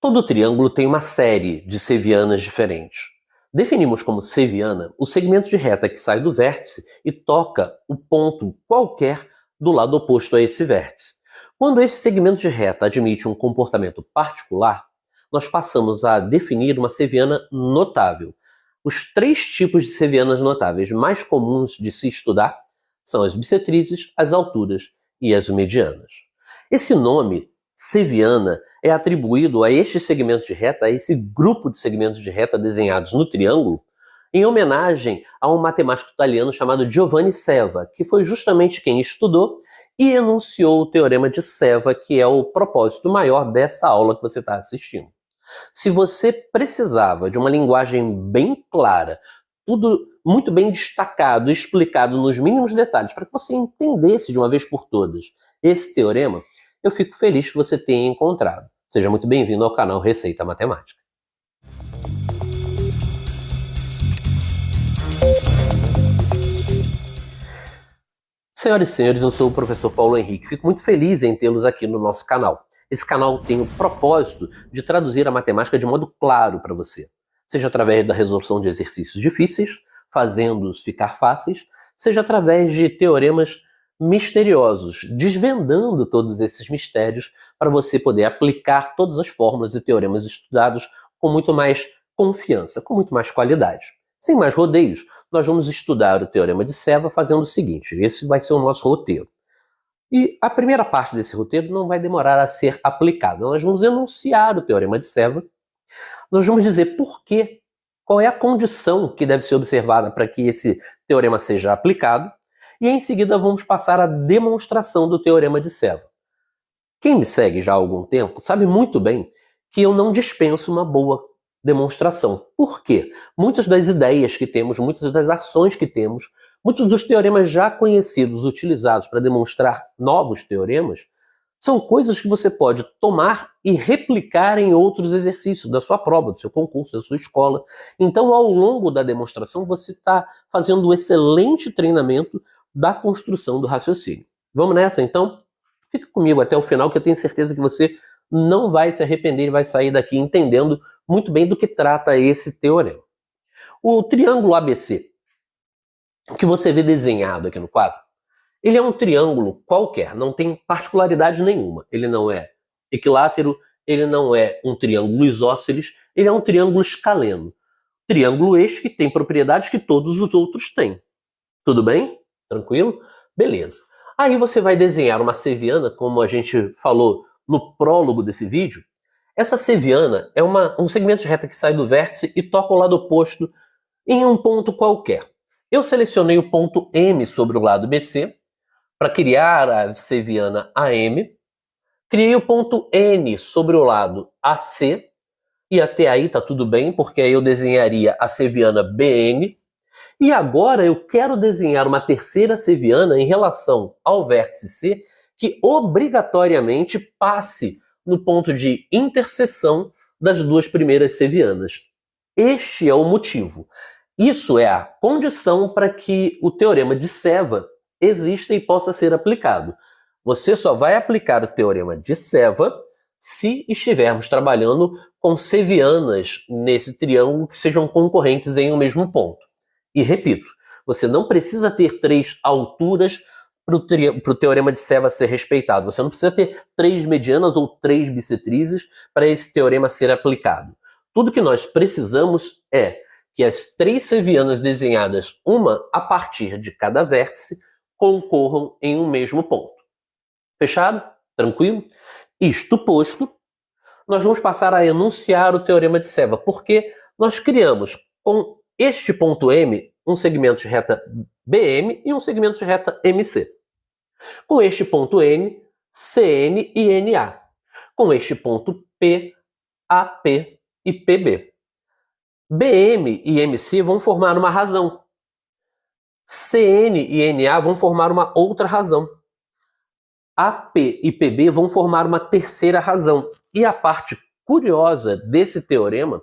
Todo triângulo tem uma série de sevianas diferentes. Definimos como seviana o segmento de reta que sai do vértice e toca o ponto qualquer do lado oposto a esse vértice. Quando esse segmento de reta admite um comportamento particular, nós passamos a definir uma seviana notável. Os três tipos de sevianas notáveis mais comuns de se estudar são as bissetrizes, as alturas e as medianas. Esse nome, seviana, é atribuído a este segmento de reta, a esse grupo de segmentos de reta desenhados no triângulo, em homenagem a um matemático italiano chamado Giovanni Ceva, que foi justamente quem estudou e enunciou o teorema de Ceva, que é o propósito maior dessa aula que você está assistindo. Se você precisava de uma linguagem bem clara, tudo muito bem destacado, explicado nos mínimos detalhes, para que você entendesse de uma vez por todas esse teorema, eu fico feliz que você tenha encontrado. Seja muito bem-vindo ao canal Receita Matemática. Senhoras e senhores, eu sou o professor Paulo Henrique. Fico muito feliz em tê-los aqui no nosso canal. Esse canal tem o propósito de traduzir a matemática de modo claro para você, seja através da resolução de exercícios difíceis, fazendo-os ficar fáceis, seja através de teoremas misteriosos, desvendando todos esses mistérios para você poder aplicar todas as fórmulas e teoremas estudados com muito mais confiança, com muito mais qualidade. Sem mais rodeios, nós vamos estudar o teorema de Ceva fazendo o seguinte: esse vai ser o nosso roteiro. E a primeira parte desse roteiro não vai demorar a ser aplicada. Nós vamos enunciar o teorema de Ceva, nós vamos dizer por quê, qual é a condição que deve ser observada para que esse teorema seja aplicado, e em seguida vamos passar à demonstração do teorema de Ceva. Quem me segue já há algum tempo sabe muito bem que eu não dispenso uma boa demonstração. Por quê? Muitas das ideias que temos, muitas das ações que temos, muitos dos teoremas já conhecidos, utilizados para demonstrar novos teoremas, são coisas que você pode tomar e replicar em outros exercícios da sua prova, do seu concurso, da sua escola. Então, ao longo da demonstração, você está fazendo um excelente treinamento da construção do raciocínio. Vamos nessa, então? Fica comigo até o final, que eu tenho certeza que você não vai se arrepender e vai sair daqui entendendo muito bem do que trata esse teorema. O triângulo ABC, que você vê desenhado aqui no quadro, ele é um triângulo qualquer, não tem particularidade nenhuma. Ele não é equilátero, ele não é um triângulo isósceles, ele é um triângulo escaleno. Triângulo este que tem propriedades que todos os outros têm. Tudo bem? Tranquilo? Beleza. Aí você vai desenhar uma seviana, como a gente falou no prólogo desse vídeo. Essa seviana é um segmento de reta que sai do vértice e toca o lado oposto em um ponto qualquer. Eu selecionei o ponto M sobre o lado BC para criar a seviana AM. Criei o ponto N sobre o lado AC, e até aí tá tudo bem, porque aí eu desenharia a seviana BN. E agora eu quero desenhar uma terceira seviana em relação ao vértice C, que obrigatoriamente passe no ponto de interseção das duas primeiras sevianas. Este é o motivo. Isso é a condição para que o teorema de Ceva exista e possa ser aplicado. Você só vai aplicar o teorema de Ceva se estivermos trabalhando com sevianas nesse triângulo que sejam concorrentes em um mesmo ponto. E repito, você não precisa ter três alturas para o teorema de Ceva ser respeitado. Você não precisa ter três medianas ou três bissetrizes para esse teorema ser aplicado. Tudo que nós precisamos é que as três sevianas desenhadas, uma a partir de cada vértice, concorram em um mesmo ponto. Fechado? Tranquilo? Isto posto, nós vamos passar a enunciar o teorema de Ceva, porque nós criamos com este ponto M um segmento de reta BM e um segmento de reta MC. Com este ponto N, CN e NA. Com este ponto P, AP e PB. BM e MC vão formar uma razão. CN e NA vão formar uma outra razão. AP e PB vão formar uma terceira razão. E a parte curiosa desse teorema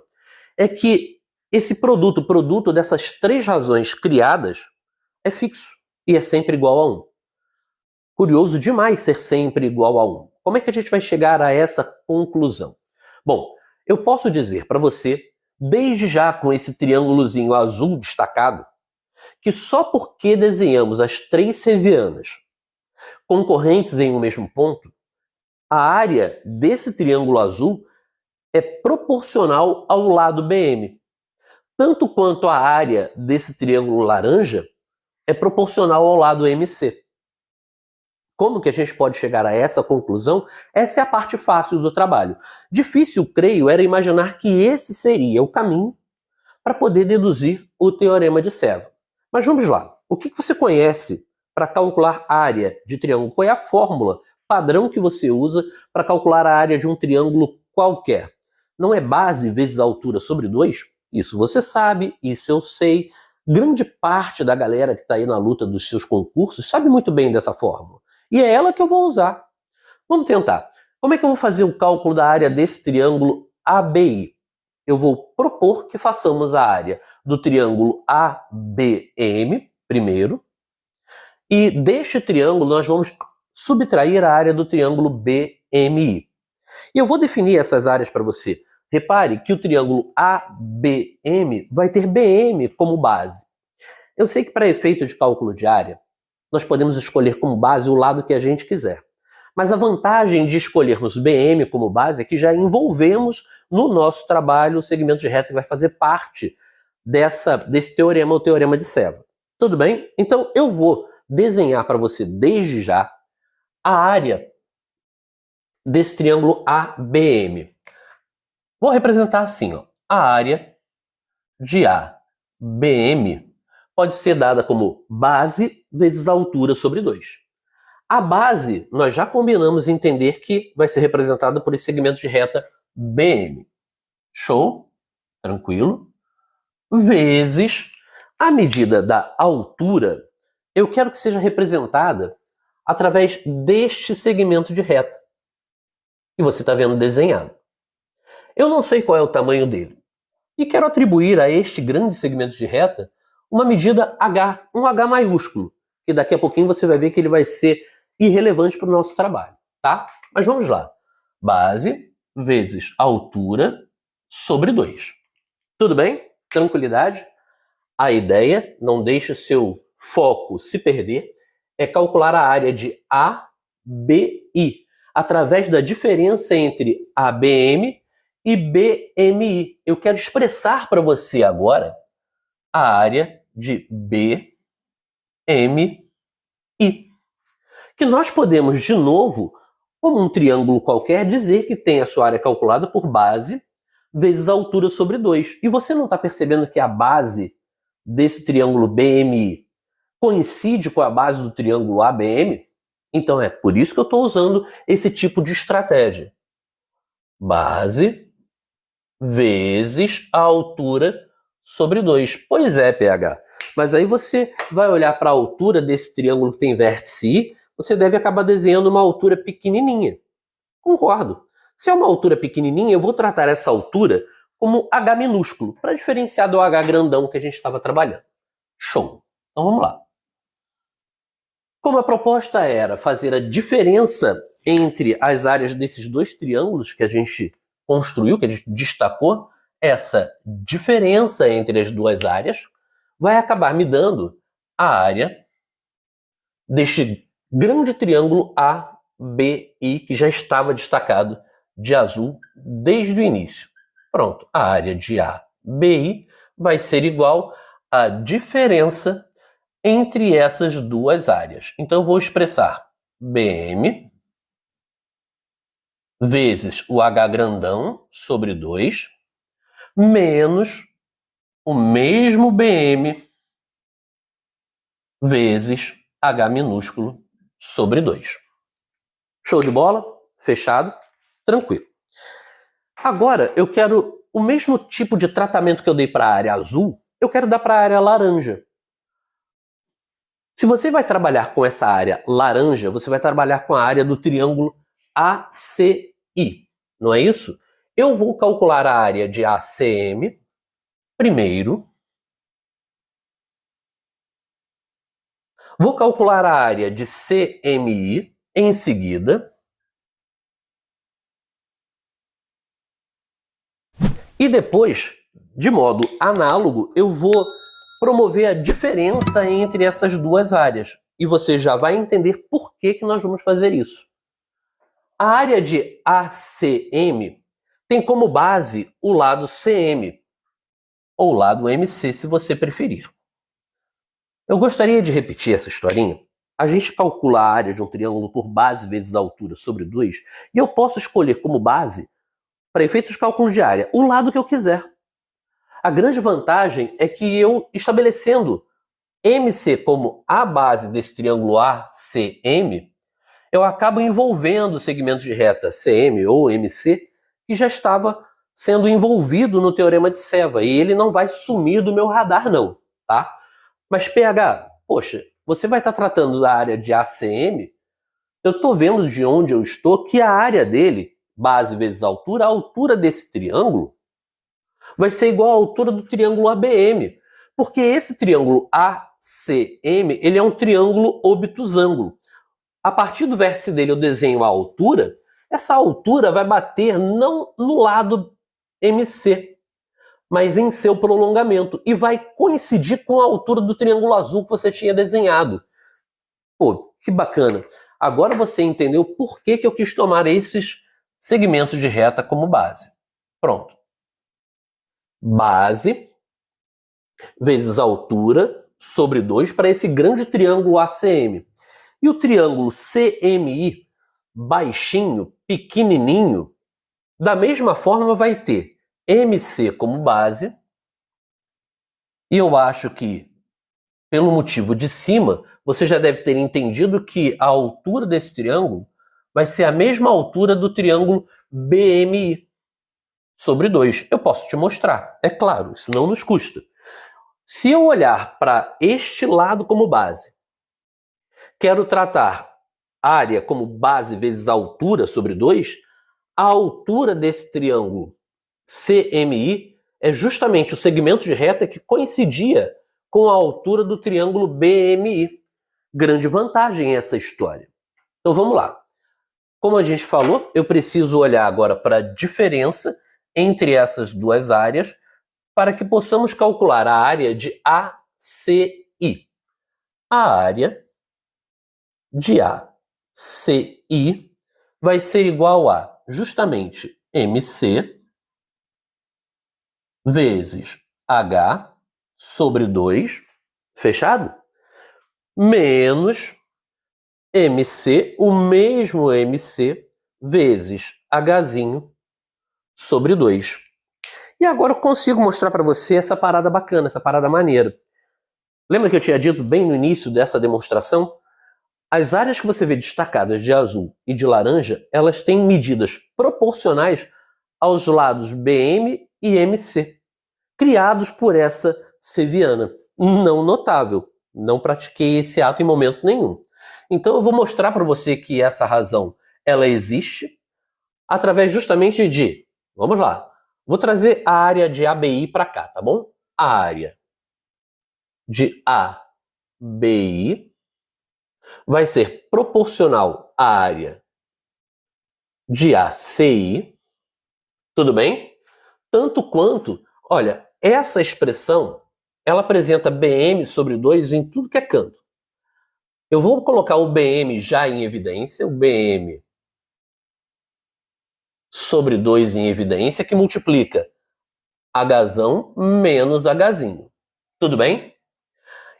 é que esse produto dessas três razões criadas é fixo e é sempre igual a 1. Curioso demais ser sempre igual a 1. Como é que a gente vai chegar a essa conclusão? Bom, eu posso dizer para você, desde já com esse triângulozinho azul destacado, que só porque desenhamos as três cevianas concorrentes em um mesmo ponto, a área desse triângulo azul é proporcional ao lado BM, tanto quanto a área desse triângulo laranja é proporcional ao lado MC. Como que a gente pode chegar a essa conclusão? Essa é a parte fácil do trabalho. Difícil, creio, era imaginar que esse seria o caminho para poder deduzir o teorema de Seva. Mas vamos lá. O que você conhece para calcular área de triângulo? Qual é a fórmula padrão que você usa para calcular a área de um triângulo qualquer? Não é base vezes a altura sobre 2? Isso você sabe, isso eu sei. Grande parte da galera que está aí na luta dos seus concursos sabe muito bem dessa fórmula. E é ela que eu vou usar. Vamos tentar. Como é que eu vou fazer o cálculo da área desse triângulo ABI? Eu vou propor que façamos a área do triângulo ABM primeiro, e deste triângulo nós vamos subtrair a área do triângulo BMI. E eu vou definir essas áreas para você. Repare que o triângulo ABM vai ter BM como base. Eu sei que para efeito de cálculo de área, nós podemos escolher como base o lado que a gente quiser. Mas a vantagem de escolhermos BM como base é que já envolvemos no nosso trabalho o segmento de reta que vai fazer parte desse teorema, o teorema de Seva. Tudo bem? Então eu vou desenhar para você desde já a área desse triângulo ABM. Vou representar assim, ó, a área de ABM pode ser dada como base vezes a altura sobre 2. A base, nós já combinamos entender que vai ser representada por esse segmento de reta BM. Show? Tranquilo? Vezes a medida da altura, eu quero que seja representada através deste segmento de reta. E você está vendo desenhado. Eu não sei qual é o tamanho dele. E quero atribuir a este grande segmento de reta uma medida H, um H maiúsculo, que daqui a pouquinho você vai ver que ele vai ser irrelevante para o nosso trabalho, tá? Mas vamos lá. Base vezes altura sobre 2. Tudo bem? Tranquilidade? A ideia, não deixe seu foco se perder, é calcular a área de ABI, através da diferença entre ABM e BMI. Eu quero expressar para você agora a área de BMI, que nós podemos, de novo, como um triângulo qualquer, dizer que tem a sua área calculada por base vezes a altura sobre 2. E você não está percebendo que a base desse triângulo BMI coincide com a base do triângulo ABM? Então é por isso que eu estou usando esse tipo de estratégia. Base vezes a altura sobre 2. Pois é, PH. Mas aí você vai olhar para a altura desse triângulo que tem vértice I, você deve acabar desenhando uma altura pequenininha. Concordo. Se é uma altura pequenininha, eu vou tratar essa altura como H minúsculo, para diferenciar do H grandão que a gente estava trabalhando. Show. Então vamos lá. Como a proposta era fazer a diferença entre as áreas desses dois triângulos que a gente construiu, que a gente destacou, essa diferença entre as duas áreas vai acabar me dando a área deste grande triângulo ABI que já estava destacado de azul desde o início. Pronto, a área de ABI vai ser igual à diferença entre essas duas áreas. Então eu vou expressar BM vezes o H grandão sobre 2 menos o mesmo BM vezes H minúsculo sobre 2. Show de bola? Fechado? Tranquilo. Agora eu quero o mesmo tipo de tratamento que eu dei para a área azul, eu quero dar para a área laranja. Se você vai trabalhar com essa área laranja, você vai trabalhar com a área do triângulo ACI, não é isso? Eu vou calcular a área de ACM primeiro. Vou calcular a área de CMI em seguida. E depois, de modo análogo, eu vou promover a diferença entre essas duas áreas. E você já vai entender por que nós vamos fazer isso. A área de ACM tem como base o lado CM, ou lado MC, se você preferir. Eu gostaria de repetir essa historinha. A gente calcula a área de um triângulo por base vezes a altura sobre 2, e eu posso escolher como base, para efeitos de cálculo de área, o lado que eu quiser. A grande vantagem é que eu, estabelecendo MC como a base desse triângulo ACM, eu acabo envolvendo o segmento de reta CM ou MC, que já estava sendo envolvido no teorema de Seva, e ele não vai sumir do meu radar não, tá? Mas PH, poxa, você vai estar tratando da área de ACM, eu estou vendo de onde eu estou que a área dele, base vezes a altura desse triângulo, vai ser igual à altura do triângulo ABM, porque esse triângulo ACM, ele é um triângulo obtusângulo. A partir do vértice dele eu desenho a altura, essa altura vai bater não no lado MC, mas em seu prolongamento, e vai coincidir com a altura do triângulo azul que você tinha desenhado. Pô, que bacana. Agora você entendeu por que eu quis tomar esses segmentos de reta como base. Pronto. Base vezes a altura sobre 2 para esse grande triângulo ACM. E o triângulo CMI, baixinho, pequenininho, da mesma forma vai ter MC como base. E eu acho que, pelo motivo de cima, você já deve ter entendido que a altura desse triângulo vai ser a mesma altura do triângulo BMI sobre 2. Eu posso te mostrar, é claro, isso não nos custa. Se eu olhar para este lado como base, quero tratar área como base vezes a altura sobre 2, a altura desse triângulo CMI é justamente o segmento de reta que coincidia com a altura do triângulo BMI. Grande vantagem essa história. Então vamos lá. Como a gente falou, eu preciso olhar agora para a diferença entre essas duas áreas para que possamos calcular a área de ACI. A área de ACI vai ser igual a justamente MC vezes H sobre 2, fechado? Menos MC, o mesmo MC, vezes Hzinho sobre 2. E agora eu consigo mostrar para você essa parada bacana, essa parada maneira. Lembra que eu tinha dito bem no início dessa demonstração? As áreas que você vê destacadas de azul e de laranja, elas têm medidas proporcionais aos lados BM e MC, criados por essa seviana. Não notável. Não pratiquei esse ato em momento nenhum. Então eu vou mostrar para você que essa razão ela existe através justamente de, vamos lá, vou trazer a área de ABI para cá, tá bom? A área de ABI vai ser proporcional à área de ACI, tudo bem? Tanto quanto, olha, essa expressão, ela apresenta BM sobre 2 em tudo que é canto. Eu vou colocar o BM já em evidência, o BM sobre 2 em evidência, que multiplica Hzão menos Hzinho. Tudo bem?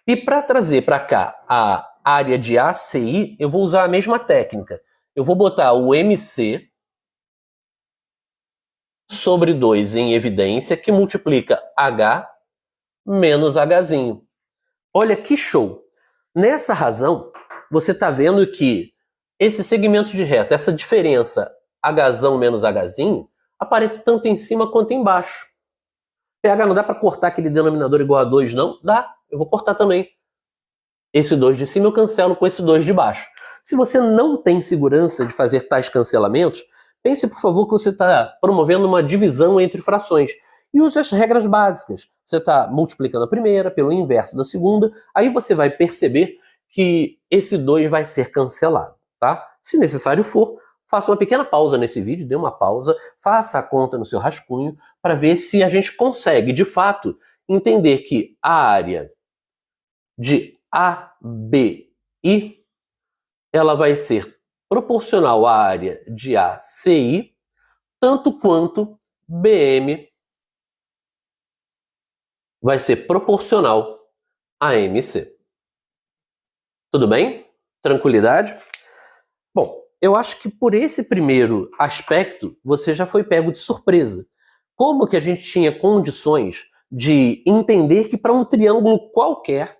E para trazer para cá a área de ACI, eu vou usar a mesma técnica. Eu vou botar o MC sobre 2 em evidência, que multiplica H menos Hzinho. Olha que show! Nessa razão, você está vendo que esse segmento de reta, essa diferença Hzão menos Hzinho, aparece tanto em cima quanto embaixo. PH, não dá para cortar aquele denominador igual a 2, não? Dá, eu vou cortar também. Esse 2 de cima eu cancelo com esse 2 de baixo. Se você não tem segurança de fazer tais cancelamentos, pense, por favor, que você está promovendo uma divisão entre frações. E use as regras básicas. Você está multiplicando a primeira pelo inverso da segunda, aí você vai perceber que esse 2 vai ser cancelado, tá? Se necessário for, faça uma pequena pausa nesse vídeo, dê uma pausa, faça a conta no seu rascunho para ver se a gente consegue, de fato, entender que a área de ABI ela vai ser proporcional à área de ACI, tanto quanto BM vai ser proporcional a MC. Tudo bem? Tranquilidade? Bom, eu acho que por esse primeiro aspecto você já foi pego de surpresa. Como que a gente tinha condições de entender que para um triângulo qualquer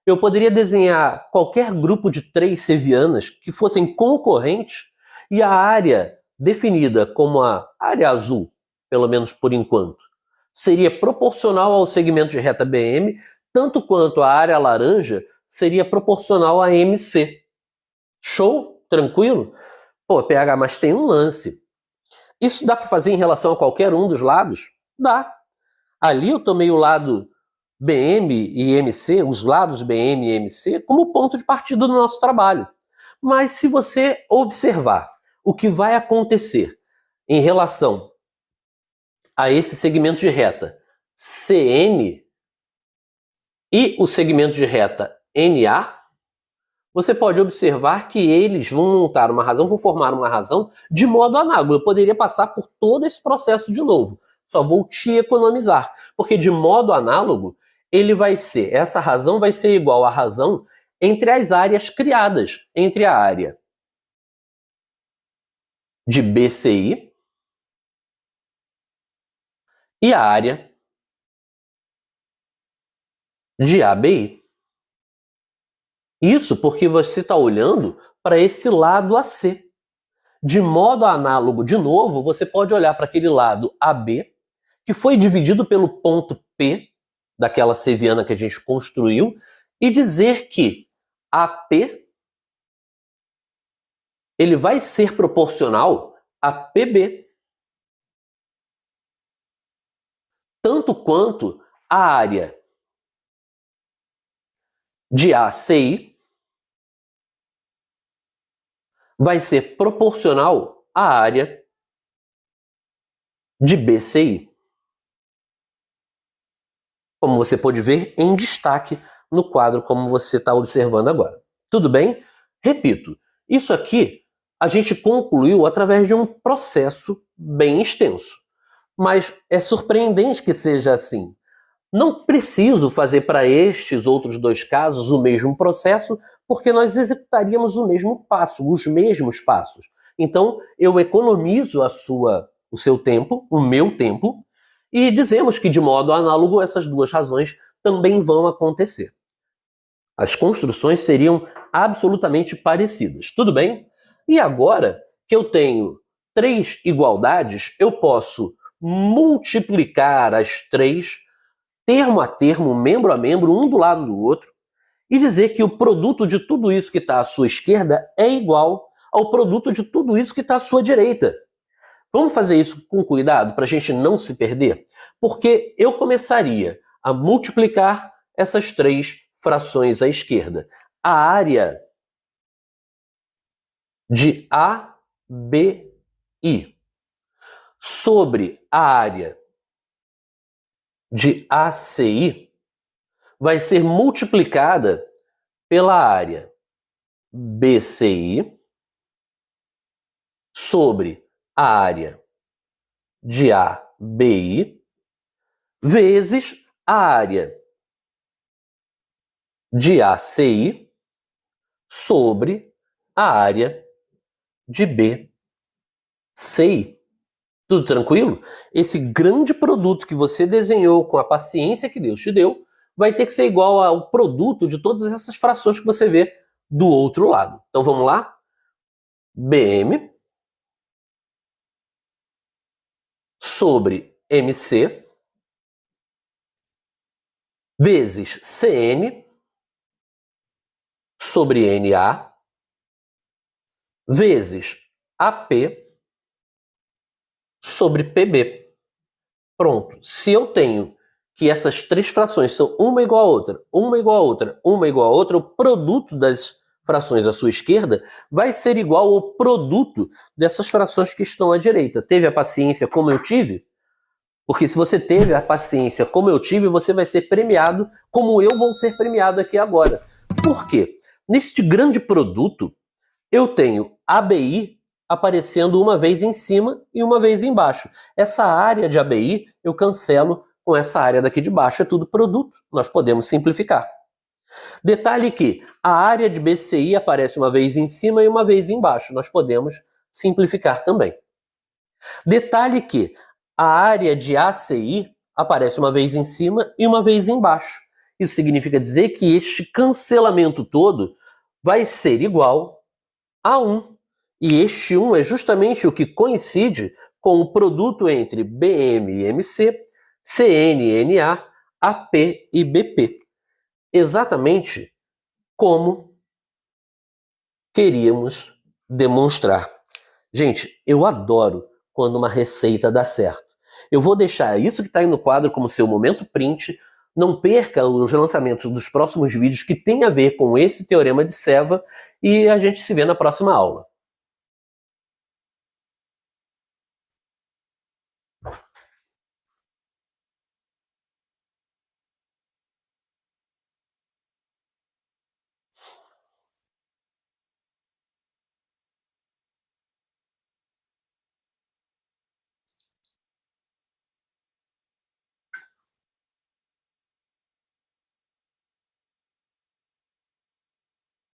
eu poderia desenhar qualquer grupo de 3 sevianas que fossem concorrentes e a área definida como a área azul, pelo menos por enquanto, seria proporcional ao segmento de reta BM, tanto quanto a área laranja seria proporcional a MC. Show? Tranquilo? Pô, PH, mas tem um lance. Isso dá para fazer em relação a qualquer um dos lados? Dá. Ali eu tomei o lado BM e MC, os lados BM e MC, como ponto de partida do nosso trabalho. Mas se você observar o que vai acontecer em relação a esse segmento de reta CN e o segmento de reta NA, você pode observar que eles vão montar uma razão, vão formar uma razão de modo análogo. Eu poderia passar por todo esse processo de novo, só vou te economizar, porque de modo análogo, essa razão vai ser igual à razão entre as áreas criadas, entre a área de BCI e a área de ABI. Isso porque você está olhando para esse lado AC. De modo análogo, de novo, você pode olhar para aquele lado AB, que foi dividido pelo ponto P, daquela seviana que a gente construiu, e dizer que AP ele vai ser proporcional a PB. Tanto quanto a área de ACI vai ser proporcional à área de BCI. Como você pode ver em destaque no quadro como você está observando agora. Tudo bem? Repito, isso aqui a gente concluiu através de um processo bem extenso. Mas é surpreendente que seja assim. Não preciso fazer para estes outros 2 casos o mesmo processo, porque nós executaríamos o mesmo passo, os mesmos passos. Então, eu economizo o seu tempo, o meu tempo, e dizemos que, de modo análogo, essas 2 razões também vão acontecer. As construções seriam absolutamente parecidas. Tudo bem? E agora que eu tenho 3 igualdades, eu posso multiplicar as 3 termo a termo, membro a membro, um do lado do outro, e dizer que o produto de tudo isso que está à sua esquerda é igual ao produto de tudo isso que está à sua direita. Vamos fazer isso com cuidado para a gente não se perder? Porque eu começaria a multiplicar essas 3 frações à esquerda. A área de ABI sobre a área de ACI vai ser multiplicada pela área BCI sobre a área de ABI vezes a área de ACI sobre a área de BCI. Tudo tranquilo? Esse grande produto que você desenhou com a paciência que Deus te deu vai ter que ser igual ao produto de todas essas frações que você vê do outro lado. Então vamos lá? BM sobre MC vezes CN sobre NA vezes AP sobre PB. Pronto. Se eu tenho que essas 3 frações são uma igual a outra, uma igual a outra, uma igual a outra, o produto das frações à sua esquerda vai ser igual ao produto dessas frações que estão à direita. Teve a paciência como eu tive? Porque se você teve a paciência como eu tive, você vai ser premiado como eu vou ser premiado aqui agora. Por quê? Neste grande produto, eu tenho ABI aparecendo uma vez em cima e uma vez embaixo. Essa área de ABI eu cancelo com essa área daqui de baixo, é tudo produto. Nós podemos simplificar. Detalhe que a área de BCI aparece uma vez em cima e uma vez embaixo. Nós podemos simplificar também. Detalhe que a área de ACI aparece uma vez em cima e uma vez embaixo. Isso significa dizer que este cancelamento todo vai ser igual a 1. E este 1 é justamente o que coincide com o produto entre BM e MC, CN e NA, AP e BP. Exatamente como queríamos demonstrar. Gente, eu adoro quando uma receita dá certo. Eu vou deixar isso que está aí no quadro como seu momento print. Não perca os lançamentos dos próximos vídeos que tem a ver com esse teorema de Seva e a gente se vê na próxima aula.